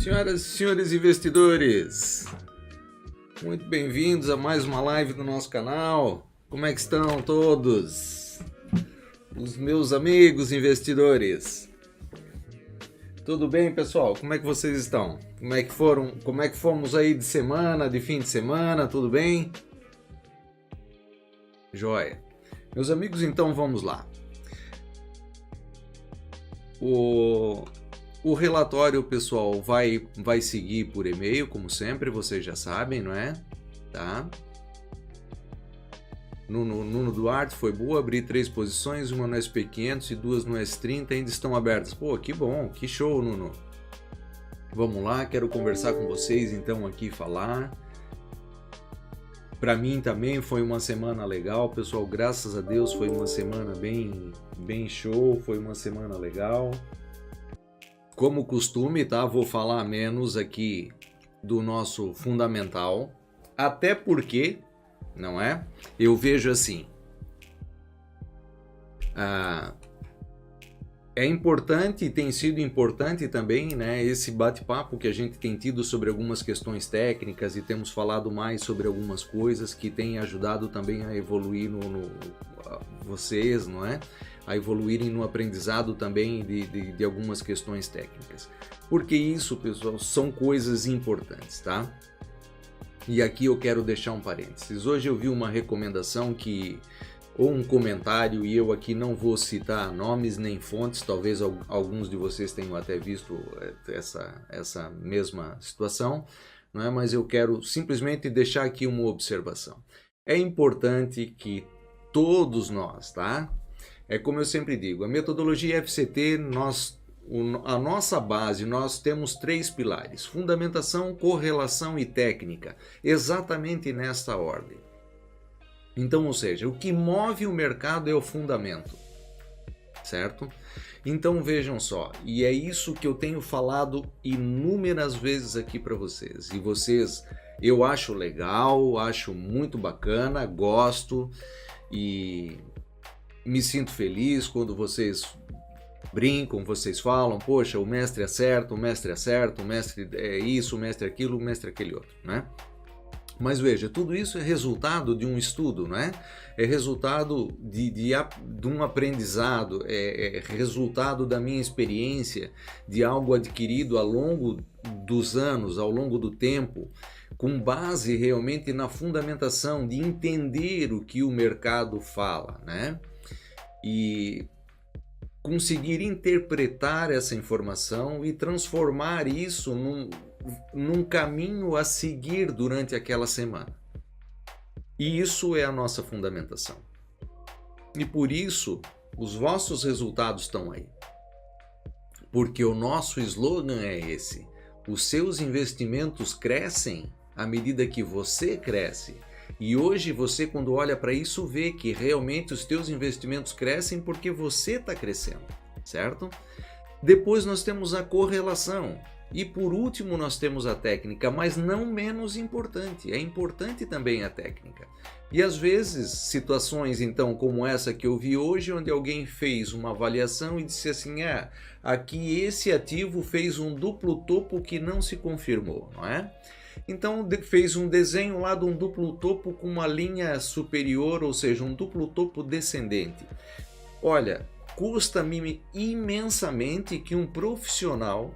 Senhoras e senhores investidores, muito bem-vindos a mais uma live do nosso canal. Como é que estão todos? Os meus amigos investidores. Tudo bem, pessoal? Como é que vocês estão? Como é que fomos aí de semana, de fim de semana? Tudo bem? Joia. Meus amigos, então vamos lá. O relatório, pessoal, vai seguir por e-mail, como sempre, vocês já sabem, não é? Tá? Nuno Duarte, foi boa, abri 3 posições, uma no SP500 e 2 no S30, ainda estão abertas. Pô, que bom, que show, Nuno. Vamos lá, quero conversar com vocês, então, aqui, falar. Para mim também foi uma semana legal, pessoal, graças a Deus foi uma semana bem show, foi uma semana legal. Como costume, tá? Vou falar menos aqui do nosso fundamental, até porque, não é? Eu vejo assim, é importante e tem sido importante também, né? Esse bate-papo que a gente tem tido sobre algumas questões técnicas e temos falado mais sobre algumas coisas que têm ajudado também a evoluir vocês, não é? A evoluírem no aprendizado também de algumas questões técnicas. Porque isso, pessoal, são coisas importantes, tá? E aqui eu quero deixar um parênteses. Hoje eu vi uma recomendação ou um comentário, e eu aqui não vou citar nomes nem fontes, talvez alguns de vocês tenham até visto essa mesma situação, não é? Mas eu quero simplesmente deixar aqui uma observação. É importante que todos nós, tá? É como eu sempre digo, a metodologia FCT, a nossa base, nós temos 3 pilares: fundamentação, correlação e técnica, exatamente nesta ordem. Então, ou seja, o que move o mercado é o fundamento, certo? Então vejam só, e é isso que eu tenho falado inúmeras vezes aqui para vocês, e vocês, eu acho legal, acho muito bacana, gosto e me sinto feliz quando vocês brincam, vocês falam, poxa, o mestre acerta, o mestre é isso, o mestre é aquilo, o mestre é aquele outro, né? Mas veja, tudo isso é resultado de um estudo, né? É resultado de um aprendizado, é resultado da minha experiência, de algo adquirido ao longo dos anos, ao longo do tempo, com base realmente na fundamentação, de entender o que o mercado fala, né? E conseguir interpretar essa informação e transformar isso num caminho a seguir durante aquela semana. E isso é a nossa fundamentação. E por isso, os vossos resultados estão aí. Porque o nosso slogan é esse: os seus investimentos crescem à medida que você cresce. E hoje você, quando olha para isso, vê que realmente os teus investimentos crescem porque você está crescendo, certo? Depois nós temos a correlação. E por último nós temos a técnica, mas não menos importante. É importante também a técnica. E às vezes, situações então como essa que eu vi hoje, onde alguém fez uma avaliação e disse assim, aqui esse ativo fez um duplo topo que não se confirmou, não é? Então fez um desenho lá de um duplo topo com uma linha superior, ou seja, um duplo topo descendente. Olha, custa-me imensamente que um profissional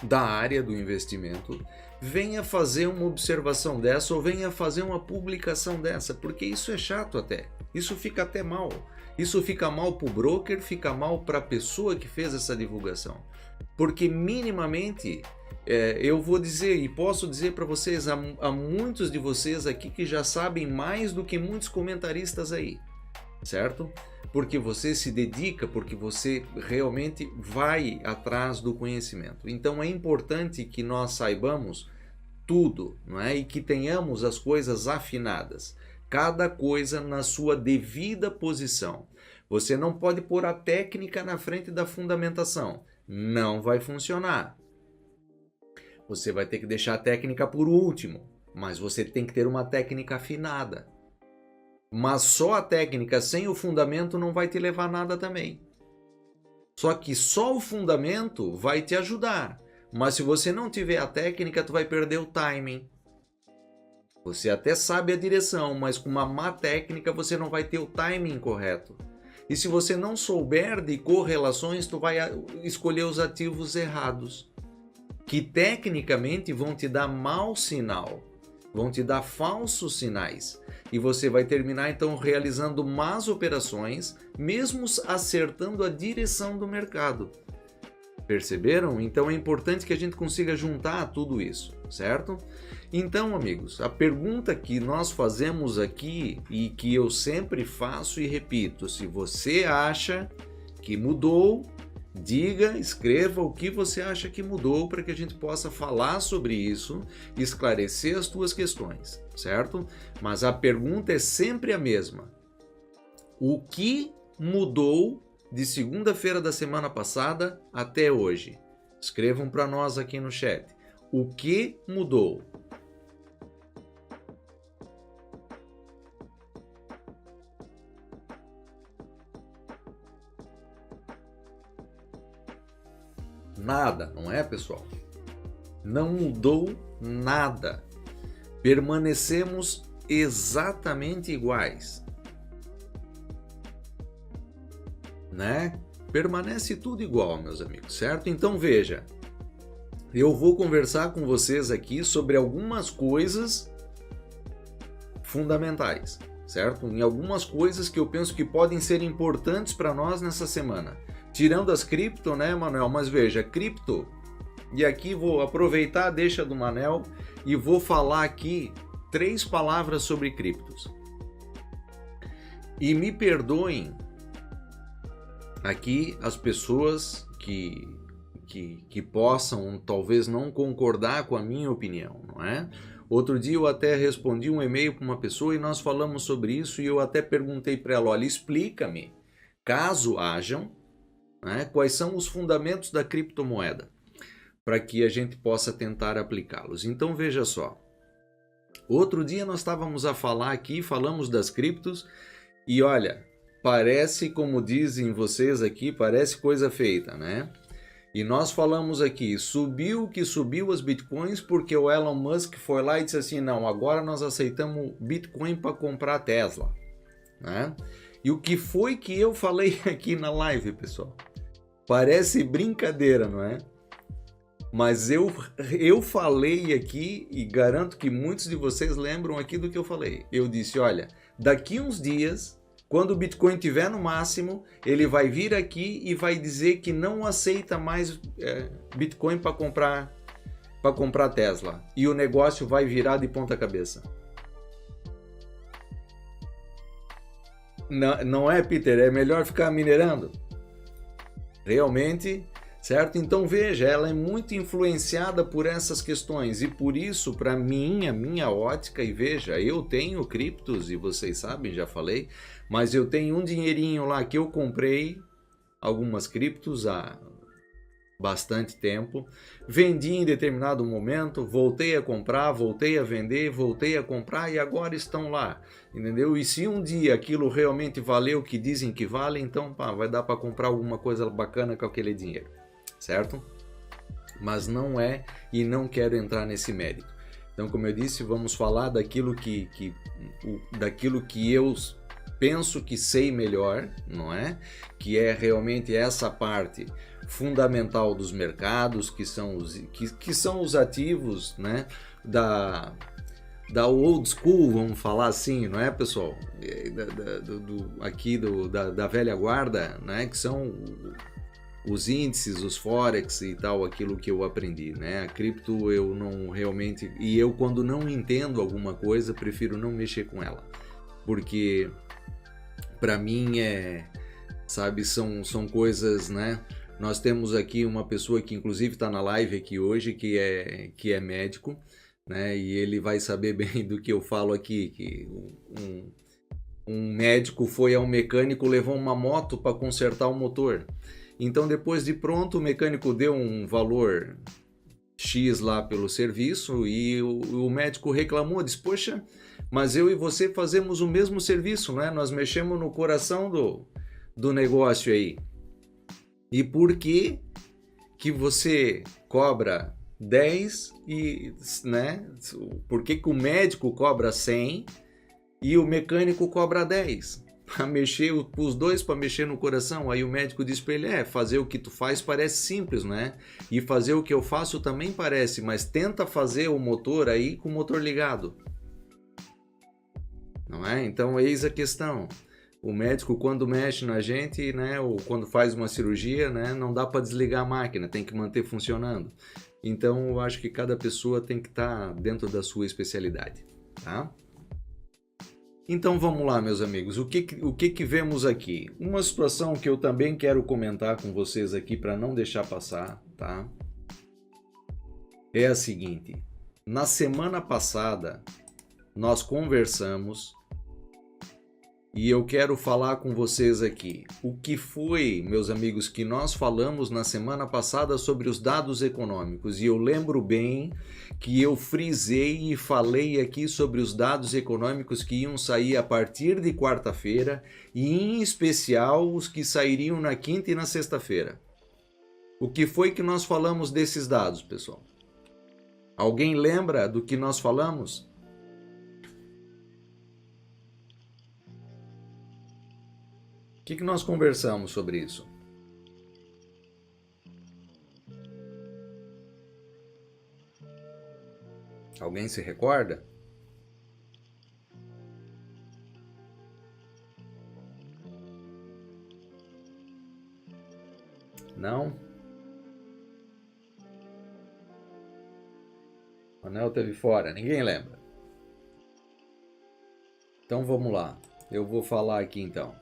da área do investimento venha fazer uma observação dessa ou venha fazer uma publicação dessa, porque isso é chato até, isso fica até mal. Isso fica mal para o broker, fica mal para a pessoa que fez essa divulgação, porque minimamente eu vou dizer e posso dizer para vocês, há muitos de vocês aqui que já sabem mais do que muitos comentaristas aí, certo? Porque você se dedica, porque você realmente vai atrás do conhecimento. Então é importante que nós saibamos tudo, não é? E que tenhamos as coisas afinadas, cada coisa na sua devida posição. Você não pode pôr a técnica na frente da fundamentação, não vai funcionar. Você vai ter que deixar a técnica por último, mas você tem que ter uma técnica afinada. Mas só a técnica sem o fundamento não vai te levar a nada também. Só que só o fundamento vai te ajudar, Mas se você não tiver a técnica, tu vai perder o timing. Você até sabe a direção, mas com uma má técnica você não vai ter o timing correto. E se você não souber de correlações, tu vai escolher os ativos errados, que tecnicamente vão te dar mau sinal, vão te dar falsos sinais. E você vai terminar então realizando más operações, mesmo acertando a direção do mercado. Perceberam? Então é importante que a gente consiga juntar tudo isso, certo? Então, amigos, a pergunta que nós fazemos aqui e que eu sempre faço e repito, se você acha que mudou, diga, escreva o que você acha que mudou para que a gente possa falar sobre isso e esclarecer as tuas questões, certo? Mas a pergunta é sempre a mesma. O que mudou de segunda-feira da semana passada até hoje? Escrevam para nós aqui no chat. O que mudou? Nada, não é, pessoal? Não mudou nada. Permanecemos exatamente iguais, né? Permanece tudo igual, meus amigos, certo? Então veja, eu vou conversar com vocês aqui sobre algumas coisas fundamentais, certo? Em algumas coisas que eu penso que podem ser importantes para nós nessa semana. Tirando as cripto, né, Manuel? Mas veja, cripto, e aqui vou aproveitar a deixa do Manel e vou falar aqui 3 palavras sobre criptos. E me perdoem aqui as pessoas que possam talvez não concordar com a minha opinião, não é? Outro dia eu até respondi um e-mail para uma pessoa e nós falamos sobre isso e eu até perguntei para ela, olha, explica-me, caso hajam, né, quais são os fundamentos da criptomoeda, para que a gente possa tentar aplicá-los. Então veja só, outro dia nós estávamos a falar aqui, falamos das criptos e olha, parece, como dizem vocês aqui, parece coisa feita, né? E nós falamos aqui, subiu que subiu as bitcoins porque o Elon Musk foi lá e disse assim, não, agora nós aceitamos Bitcoin para comprar a Tesla, né? E o que foi que eu falei aqui na live, pessoal? Parece brincadeira, não é? Mas eu falei aqui e garanto que muitos de vocês lembram aqui do que eu falei. Eu disse, olha, daqui uns dias, quando o Bitcoin estiver no máximo, ele vai vir aqui e vai dizer que não aceita mais Bitcoin para comprar Tesla. E o negócio vai virar de ponta cabeça. Não é, Peter? É melhor ficar minerando? Realmente, certo? Então veja, ela é muito influenciada por essas questões e por isso, para minha ótica, e veja, eu tenho criptos e vocês sabem, já falei, mas eu tenho um dinheirinho lá que eu comprei algumas criptos há bastante tempo, vendi em determinado momento, voltei a comprar, voltei a vender, voltei a comprar e agora estão lá, entendeu? E se um dia aquilo realmente valeu o que dizem que vale, então pá, vai dar para comprar alguma coisa bacana com aquele dinheiro, certo? Mas não é e não quero entrar nesse mérito. Então, como eu disse, vamos falar daquilo daquilo que eu penso que sei melhor, não é? Que é realmente essa parte fundamental dos mercados, que são os ativos, né? Da old school, vamos falar assim, não é, pessoal? Da velha guarda, né? Que são os índices, os forex e tal, aquilo que eu aprendi, né? A cripto eu não realmente... E eu, quando não entendo alguma coisa, prefiro não mexer com ela. Porque, para mim, sabe, são coisas, né? Nós temos aqui uma pessoa que, inclusive, está na live aqui hoje, que é médico, né? E ele vai saber bem do que eu falo aqui, que um médico foi ao mecânico, levou uma moto para consertar o motor. Então, depois de pronto, o mecânico deu um valor X lá pelo serviço e o médico reclamou, disse, poxa, mas eu e você fazemos o mesmo serviço, né? Nós mexemos no coração do negócio aí. E por que que você cobra 10 e, né? Por que que o médico cobra 100 e o mecânico cobra 10? Para mexer, os dois para mexer no coração. Aí o médico diz para ele, fazer o que tu faz parece simples, né? E fazer o que eu faço também parece, mas tenta fazer o motor aí com o motor ligado. Não é? Então eis a questão. O médico quando mexe na gente, né, ou quando faz uma cirurgia, né, não dá para desligar a máquina, tem que manter funcionando. Então eu acho que cada pessoa tem que estar dentro da sua especialidade, tá? Então vamos lá, meus amigos, o que vemos aqui? Uma situação que eu também quero comentar com vocês aqui para não deixar passar, tá? É a seguinte, na semana passada nós conversamos e eu quero falar com vocês aqui o que foi, meus amigos, que nós falamos na semana passada sobre os dados econômicos. E eu lembro bem que eu frisei e falei aqui sobre os dados econômicos que iam sair a partir de quarta-feira e em especial os que sairiam na quinta e na sexta-feira. O que foi que nós falamos desses dados, pessoal? Alguém lembra do que nós falamos? O que nós conversamos sobre isso? Alguém se recorda? Não? O Anel teve fora, ninguém lembra. Então vamos lá, eu vou falar aqui então.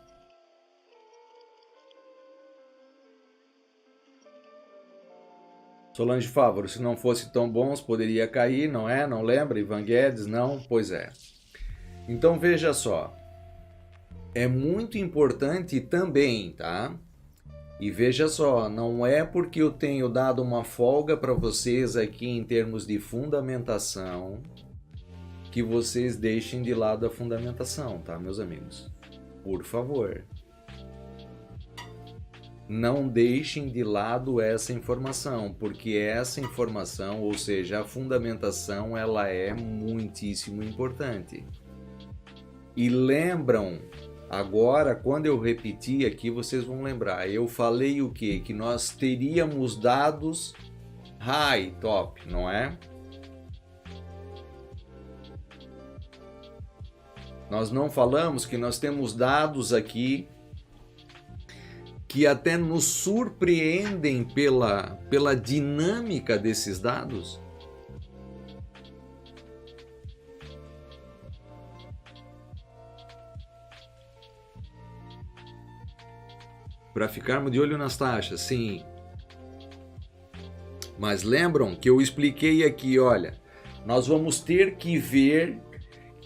Solange Fávaro, se não fosse tão bons, poderia cair, não é? Não lembra? Ivan Guedes, não? Pois é. Então veja só, é muito importante também, tá? E veja só, não é porque eu tenho dado uma folga para vocês aqui em termos de fundamentação que vocês deixem de lado a fundamentação, tá, meus amigos? Por favor. Não deixem de lado essa informação, porque essa informação, ou seja, a fundamentação, ela é muitíssimo importante. E lembram, agora, quando eu repeti aqui, vocês vão lembrar, eu falei o quê? Que nós teríamos dados high, top, não é? Nós não falamos que nós temos dados aqui que até nos surpreendem pela dinâmica desses dados? Para ficarmos de olho nas taxas, sim. Mas lembram que eu expliquei aqui, olha, nós vamos ter que ver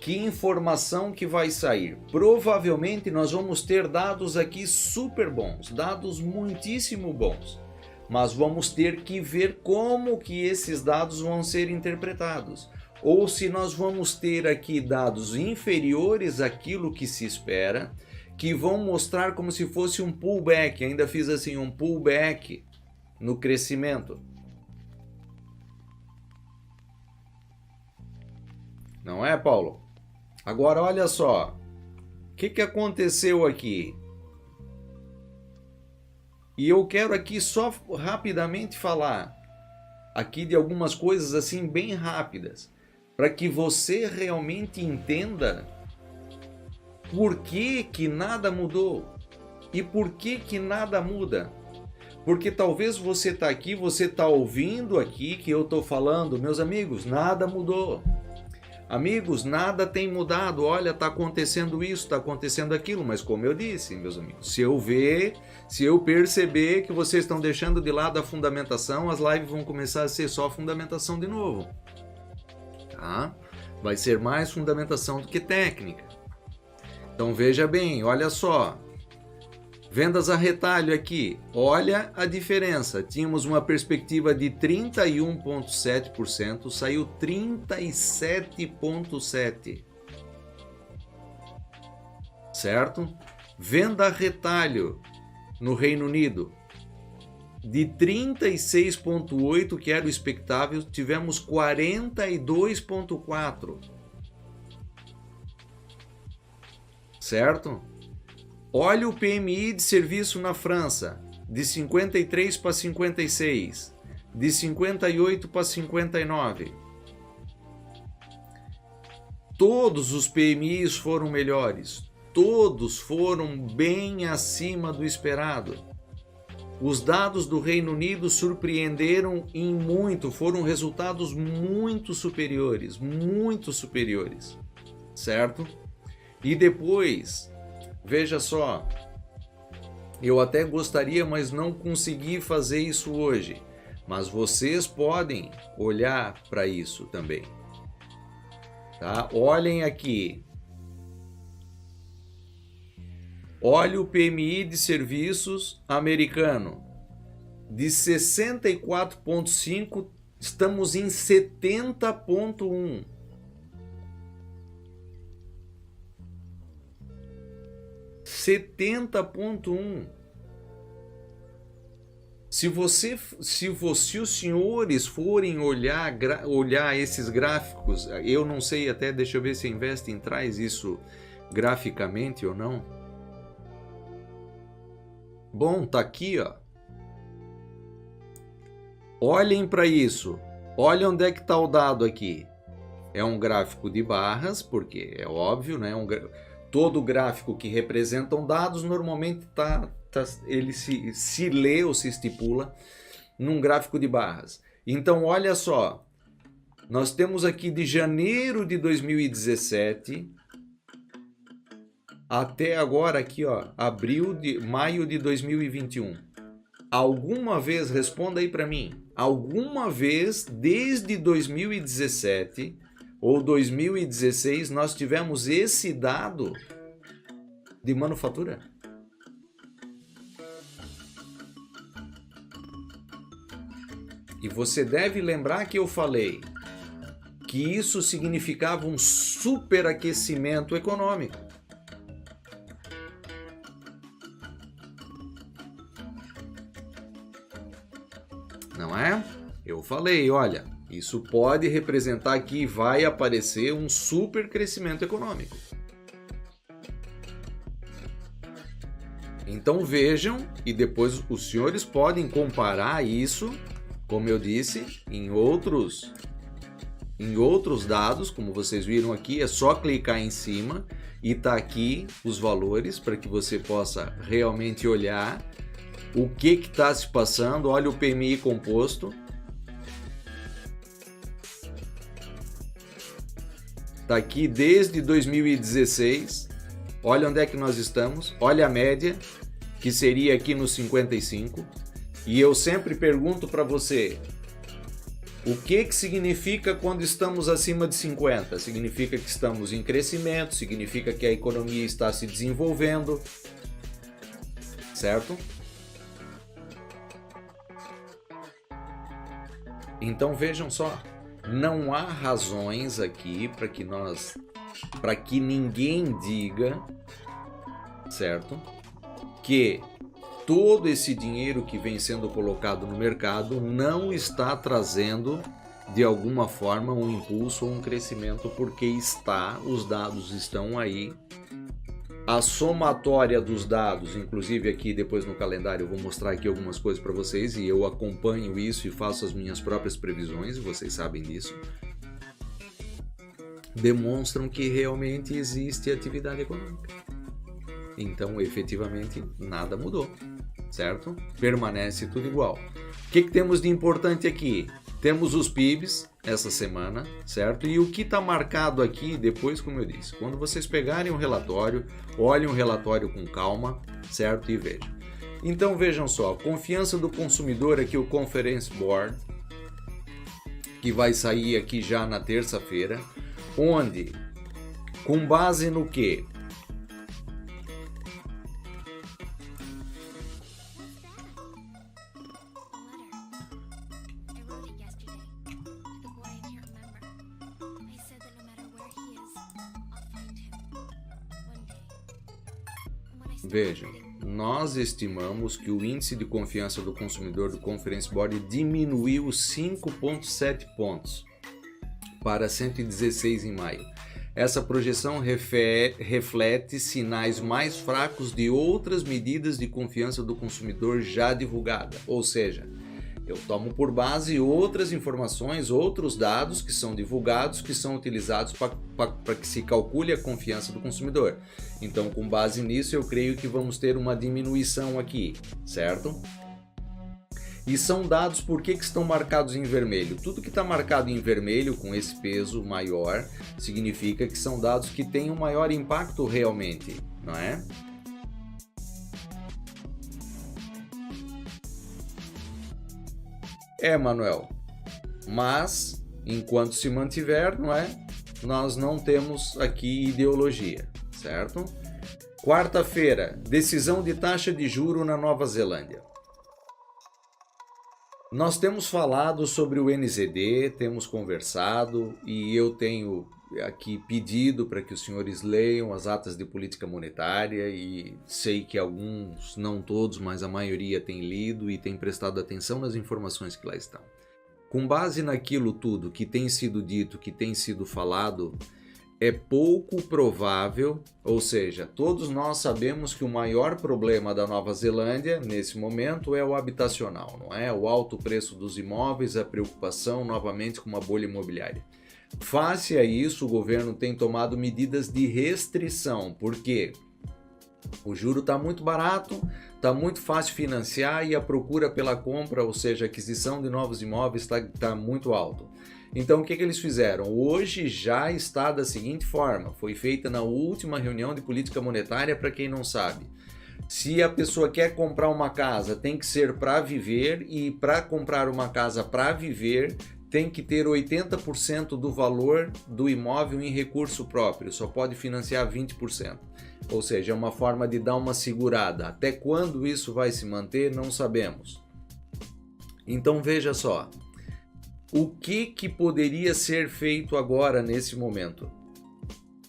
que informação que vai sair. Provavelmente nós vamos ter dados aqui super bons, dados muitíssimo bons. Mas vamos ter que ver como que esses dados vão ser interpretados. Ou se nós vamos ter aqui dados inferiores àquilo que se espera, que vão mostrar como se fosse um pullback, ainda fiz assim, um pullback no crescimento. Não é, Paulo? Agora olha só, o que aconteceu aqui? E eu quero aqui só rapidamente falar aqui de algumas coisas assim bem rápidas, para que você realmente entenda por que nada mudou e por que nada muda. Porque talvez você está aqui, você está ouvindo aqui que eu estou falando, meus amigos, nada mudou. Amigos, nada tem mudado, olha, está acontecendo isso, está acontecendo aquilo, mas como eu disse, meus amigos, se eu perceber que vocês estão deixando de lado a fundamentação, as lives vão começar a ser só fundamentação de novo, tá? Vai ser mais fundamentação do que técnica. Então veja bem, olha só, vendas a retalho aqui, olha a diferença, tínhamos uma perspectiva de 31,7%, saiu 37,7%, certo? Venda a retalho no Reino Unido, De 36,8, que era o expectável, tivemos 42,4. Certo? Olha o PMI de serviço na França, de 53 para 56, de 58 para 59. Todos os PMIs foram melhores, todos foram bem acima do esperado. Os dados do Reino Unido surpreenderam em muito, foram resultados muito superiores, certo? E depois, veja só, eu até gostaria, mas não consegui fazer isso hoje, mas vocês podem olhar para isso também, tá? Olhem aqui. Olha o PMI de serviços americano, de 64,5, estamos em 70,1. Se os senhores forem olhar esses gráficos, eu não sei até, deixa eu ver se a Investing traz isso graficamente ou não. Bom, tá aqui, ó. Olhem para isso. Olha onde é que está o dado aqui. É um gráfico de barras, porque é óbvio, né? Todo gráfico que representam dados normalmente ele se lê ou se estipula num gráfico de barras. Então, olha só. Nós temos aqui de janeiro de 2017 até agora aqui, ó, maio de 2021. Alguma vez, responda aí para mim, alguma vez desde 2017 ou 2016 nós tivemos esse dado de manufatura? E você deve lembrar que eu falei que isso significava um superaquecimento econômico. Não é? Eu falei, olha, isso pode representar que vai aparecer um super crescimento econômico. Então vejam, e depois os senhores podem comparar isso, como eu disse, em outros dados, como vocês viram aqui, é só clicar em cima e tá aqui os valores para que você possa realmente olhar o que está se passando. Olha o PMI composto. Está aqui desde 2016. Olha onde é que nós estamos. Olha a média, que seria aqui nos 55. E eu sempre pergunto para você, o que significa quando estamos acima de 50? Significa que estamos em crescimento, significa que a economia está se desenvolvendo, certo? Então vejam só, não há razões aqui para que ninguém diga, certo, que todo esse dinheiro que vem sendo colocado no mercado não está trazendo de alguma forma um impulso ou um crescimento, porque os dados estão aí. A somatória dos dados, inclusive aqui depois no calendário eu vou mostrar aqui algumas coisas para vocês e eu acompanho isso e faço as minhas próprias previsões, e vocês sabem disso, demonstram que realmente existe atividade econômica. Então, efetivamente, nada mudou, certo? Permanece tudo igual. O que temos de importante aqui? Temos os PIBs essa semana, certo? E o que está marcado aqui depois, como eu disse, quando vocês pegarem o relatório, olhem o relatório com calma, certo? E vejam. Então vejam só, confiança do consumidor aqui, o Conference Board, que vai sair aqui já na terça-feira, onde, com base no quê? Vejam, nós estimamos que o índice de confiança do consumidor do Conference Board diminuiu 5,7 pontos para 116 em maio. Essa projeção reflete sinais mais fracos de outras medidas de confiança do consumidor já divulgadas, ou seja, eu tomo por base outras informações, outros dados que são divulgados, que são utilizados para que se calcule a confiança do consumidor. Então, com base nisso, eu creio que vamos ter uma diminuição aqui, certo? E são dados por que estão marcados em vermelho? Tudo que está marcado em vermelho com esse peso maior significa que são dados que têm um maior impacto realmente, não é? Manuel, mas enquanto se mantiver, não é? Nós não temos aqui ideologia, certo? Quarta-feira, decisão de taxa de juro na Nova Zelândia. Nós temos falado sobre o NZD, temos conversado e eu tenho aqui pedido para que os senhores leiam as atas de política monetária e sei que alguns, não todos, mas a maioria tem lido e tem prestado atenção nas informações que lá estão. Com base naquilo tudo que tem sido dito, que tem sido falado, é pouco provável, ou seja, todos nós sabemos que o maior problema da Nova Zelândia nesse momento é o habitacional, não é? O alto preço dos imóveis, a preocupação novamente com uma bolha imobiliária. Face a isso, o governo tem tomado medidas de restrição, porque o juro está muito barato, está muito fácil financiar e a procura pela compra, ou seja, aquisição de novos imóveis está muito alto. Então, o que eles fizeram? Hoje já está da seguinte forma, foi feita na última reunião de política monetária, para quem não sabe. Se a pessoa quer comprar uma casa, tem que ser para viver, e para comprar uma casa para viver, tem que ter 80% do valor do imóvel em recurso próprio, só pode financiar 20%. Ou seja, é uma forma de dar uma segurada. Até quando isso vai se manter, não sabemos. Então veja só, o que poderia ser feito agora nesse momento?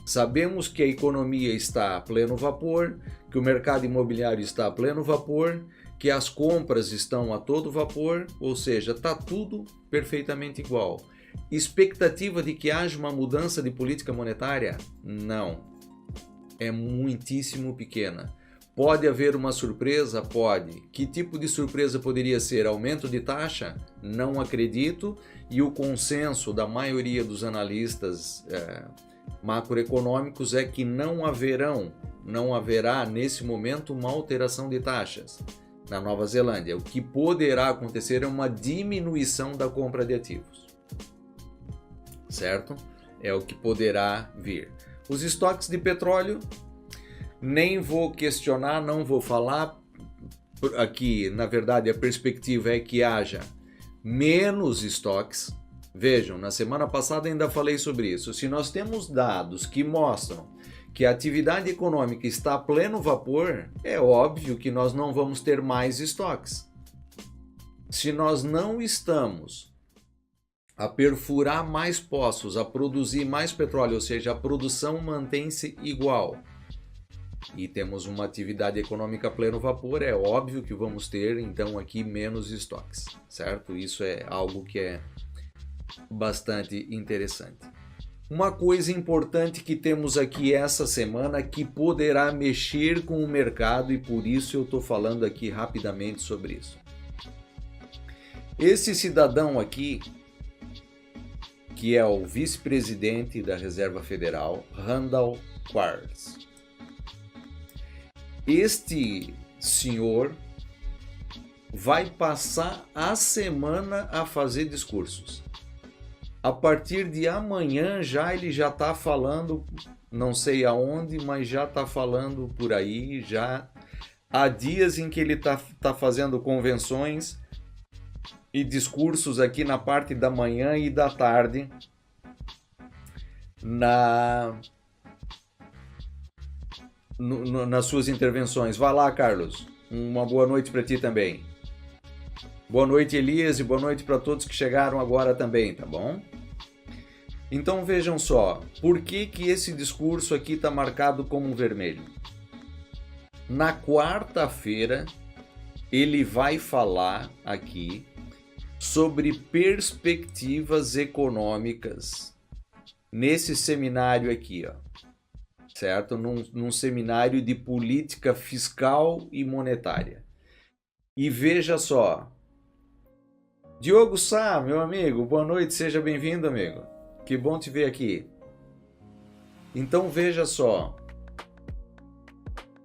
Sabemos que a economia está a pleno vapor, que o mercado imobiliário está a pleno vapor, que as compras estão a todo vapor, ou seja, está tudo perfeitamente igual. Expectativa de que haja uma mudança de política monetária? Não. É muitíssimo pequena. Pode haver uma surpresa? Pode. Que tipo de surpresa poderia ser? Aumento de taxa? Não acredito. E o consenso da maioria dos analistas macroeconômicos é que não haverá nesse momento uma alteração de taxas na Nova Zelândia. O que poderá acontecer é uma diminuição da compra de ativos, certo? É o que poderá vir. Os estoques de petróleo, nem vou questionar, não vou falar. Aqui, na verdade, a perspectiva é que haja menos estoques. Vejam, na semana passada ainda falei sobre isso. Se nós temos dados que mostram que a atividade econômica está a pleno vapor, é óbvio que nós não vamos ter mais estoques. Se nós não estamos a perfurar mais poços, a produzir mais petróleo, ou seja, a produção mantém-se igual, e temos uma atividade econômica a pleno vapor, é óbvio que vamos ter então aqui menos estoques, certo? Isso é algo que é bastante interessante. Uma coisa importante que temos aqui essa semana que poderá mexer com o mercado, e por isso eu estou falando aqui rapidamente sobre isso. Esse cidadão aqui, que é o vice-presidente da Reserva Federal, Randall Quarles. Este senhor vai passar a semana a fazer discursos. A partir de amanhã ele já está falando, não sei aonde, mas já está falando por aí, já há dias em que ele está fazendo convenções e discursos aqui na parte da manhã e da tarde, nas suas intervenções. Vai lá, Carlos, uma boa noite para ti também. Boa noite, Elias, e boa noite para todos que chegaram agora também, tá bom? Então vejam só, por que esse discurso aqui está marcado como vermelho? Na quarta-feira, ele vai falar aqui sobre perspectivas econômicas nesse seminário aqui, ó, certo? Num seminário de política fiscal e monetária. E veja só, Diogo Sá, meu amigo, boa noite, seja bem-vindo, amigo. Que bom te ver aqui. Então veja só,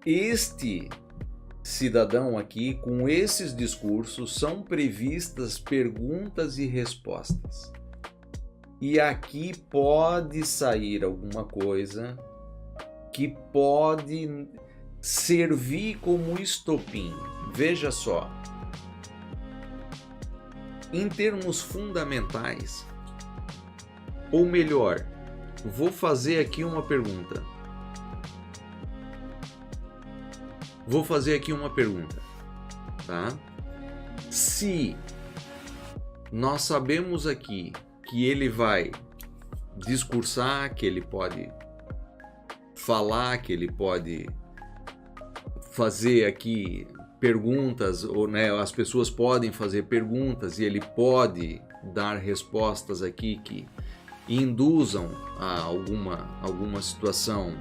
este cidadão aqui, com esses discursos, são previstas perguntas e respostas. E aqui pode sair alguma coisa que pode servir como estopim. Veja só, em termos fundamentais, ou melhor, vou fazer aqui uma pergunta. Tá? Se nós sabemos aqui que ele vai discursar, que ele pode falar, que ele pode fazer aqui perguntas, ou né, as pessoas podem fazer perguntas e ele pode dar respostas aqui que induzam a alguma situação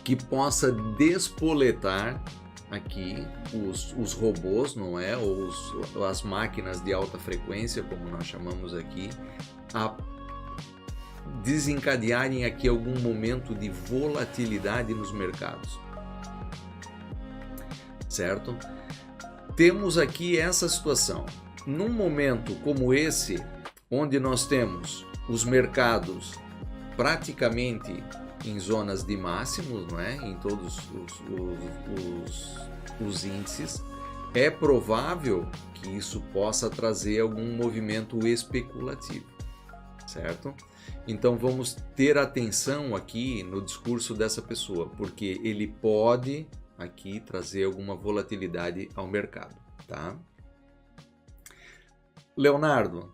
que possa despoletar aqui os robôs, não é? Ou as máquinas de alta frequência, como nós chamamos aqui, a desencadearem aqui algum momento de volatilidade nos mercados. Certo? Temos aqui essa situação. Num momento como esse, onde nós temos os mercados praticamente em zonas de máximos, não é? Em todos os índices, é provável que isso possa trazer algum movimento especulativo, certo? Então vamos ter atenção aqui no discurso dessa pessoa, porque ele pode aqui trazer alguma volatilidade ao mercado, tá? Leonardo,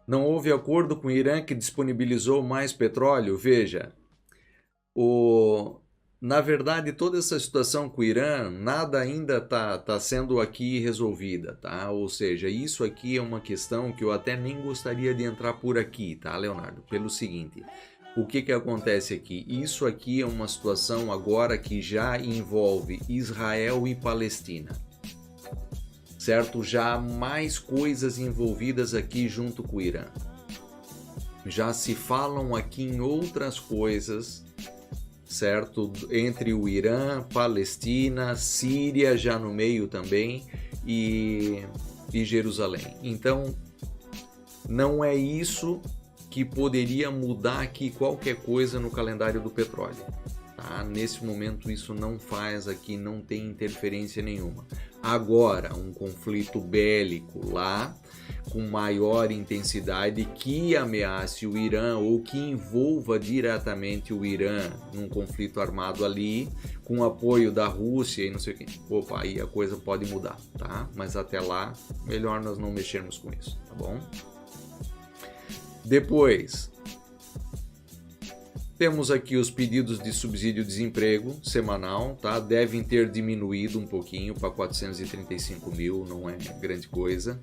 não houve acordo com o Irã que disponibilizou mais petróleo? Veja, na verdade, toda essa situação com o Irã, nada ainda tá sendo aqui resolvida, tá? Ou seja, isso aqui é uma questão que eu até nem gostaria de entrar por aqui, tá, Leonardo? Pelo seguinte, o que acontece aqui? Isso aqui é uma situação agora que já envolve Israel e Palestina, certo? Já há mais coisas envolvidas aqui junto com o Irã. Já se falam aqui em outras coisas, certo? Entre o Irã, Palestina, Síria já no meio também e Jerusalém. Então, não é isso que poderia mudar aqui qualquer coisa no calendário do petróleo. Tá? Nesse momento isso não faz aqui, não tem interferência nenhuma. Agora, um conflito bélico lá, com maior intensidade, que ameace o Irã ou que envolva diretamente o Irã num conflito armado ali, com apoio da Rússia e não sei o que. Opa, aí a coisa pode mudar, tá? Mas até lá, melhor nós não mexermos com isso, tá bom? Depois, temos aqui os pedidos de subsídio-desemprego semanal, tá? Devem ter diminuído um pouquinho para 435 mil, não é grande coisa.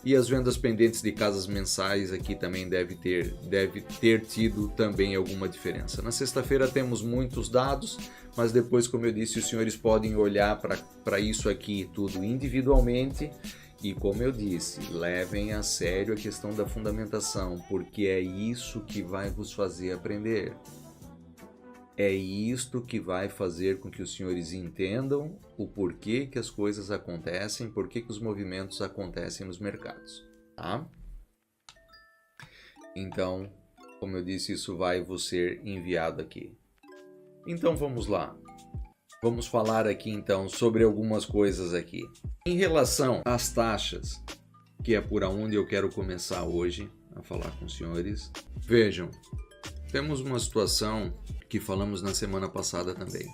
E as vendas pendentes de casas mensais aqui também deve ter tido também alguma diferença. Na sexta-feira temos muitos dados, mas depois, como eu disse, os senhores podem olhar para isso aqui tudo individualmente. E como eu disse, levem a sério a questão da fundamentação, porque é isso que vai vos fazer aprender. É isto que vai fazer com que os senhores entendam o porquê que as coisas acontecem, porquê que os movimentos acontecem nos mercados, tá? Então, como eu disse, isso vai vos ser enviado aqui. Então vamos lá. Vamos falar aqui então sobre algumas coisas aqui. Em relação às taxas, que é por onde eu quero começar hoje a falar com os senhores. Vejam, temos uma situação que falamos na semana passada também.